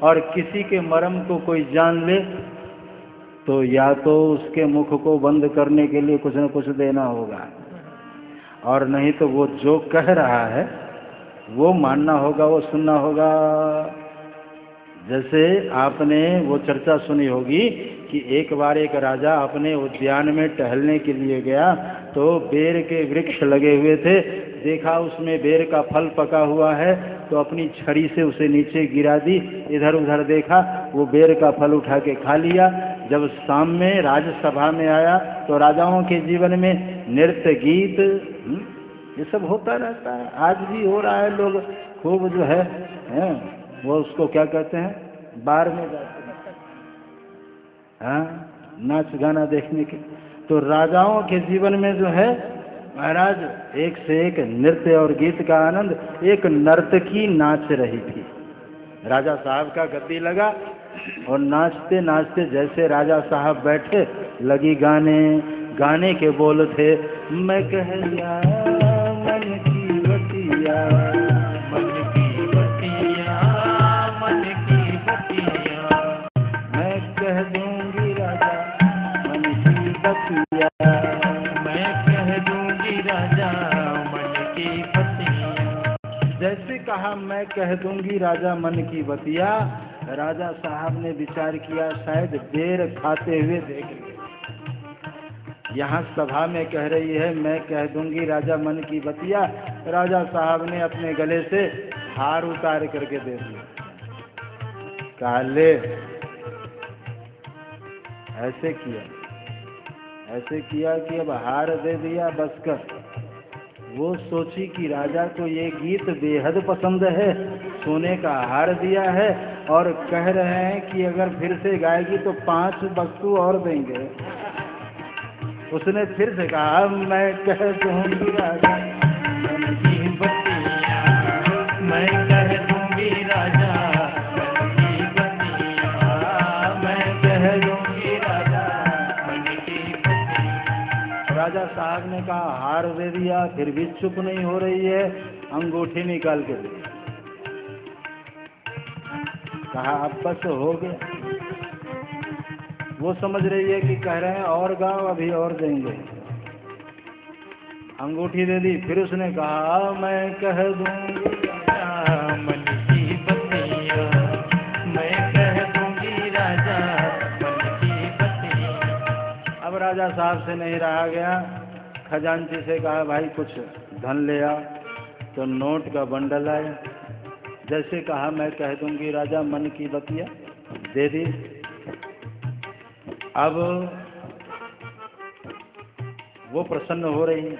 और किसी के मर्म को कोई जान ले तो या तो उसके मुख को बंद करने के लिए कुछ न कुछ देना होगा, और नहीं तो वो जो कह रहा है वो मानना होगा, वो सुनना होगा। जैसे आपने वो चर्चा सुनी होगी कि एक बार एक राजा अपने उद्यान में टहलने के लिए गया तो बेर के वृक्ष लगे हुए थे, देखा उसमें बेर का फल पका हुआ है तो अपनी छड़ी से उसे नीचे गिरा दी, इधर उधर देखा, वो बेर का फल उठा के खा लिया। जब शाम में राजसभा में आया तो राजाओं के जीवन में नृत्य गीत ये सब होता रहता है, आज भी हो रहा है। लोग खूब जो है वो उसको क्या कहते हैं, बार में जाते हैं, हाँ, नाच गाना देखने के। तो राजाओं के जीवन में जो है महाराज एक से एक नृत्य और गीत का आनंद। एक नर्तकी नाच रही थी, राजा साहब का गद्दी लगा और नाचते नाचते जैसे राजा साहब बैठे लगी गाने, गाने के बोल थे, मैं कह दिया मन की बतिया, मन की बतिया, मन की बतिया, मैं कह दूंगी राजा मन की बतिया, मैं कह दूंगी राजा मन की बतिया। जैसे कहा मैं कह दूंगी राजा मन की बतिया, राजा साहब ने विचार किया शायद बेर खाते हुए देख लिया। यहाँ सभा में कह रही है मैं कह दूंगी राजा मन की बतिया, राजा साहब ने अपने गले से हार उतार करके दे दिया, कहा ले। ऐसे किया कि अब हार दे दिया, बस कर। वो सोची कि राजा को ये गीत बेहद पसंद है, सोने का हार दिया है और कह रहे हैं कि अगर फिर से गाएगी तो 5 वस्तु और देंगे। उसने फिर से कहा मैं कह दूंगी राजा मन की बतिया, मैं कह दूंगी राजा मन की बतिया, मैं कह दूंगी राजा मन की बतिया। राजा साहब ने कहा हार दे दिया, फिर भी चुप नहीं हो रही है, अंगूठी निकाल के दे। कहा अब बस हो गया। वो समझ रही है कि कह रहे हैं और गाओ, अभी और देंगे। अंगूठी दे दी, फिर उसने कहा मैं कह दूंगी राजा मन की बतिया, मैं कह दूंगी राजा मन की बतिया। अब राजा साहब से नहीं रहा गया, खजांची से कहा भाई कुछ धन ले आ, तो नोट का बंडल आया। जैसे कहा मैं कह दूंगी राजा मन की बतिया, दे दी। अब वो प्रसन्न हो रही है।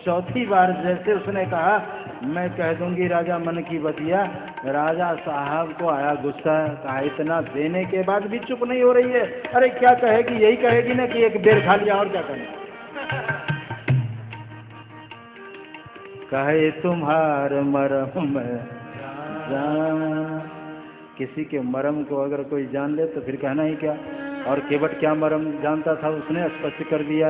चौथी बार जैसे उसने कहा मैं कह दूंगी राजा मन की बतिया, राजा साहब को आया गुस्सा, कहा इतना देने के बाद भी चुप नहीं हो रही है, अरे क्या कहेगी, यही कहेगी ना कि एक बेर खा लिया और क्या करना। कहे तुम्हार मरम में जान, किसी के मरम को अगर कोई जान ले तो फिर कहना ही क्या। और केवट क्या मरम जानता था, उसने स्पष्ट कर दिया।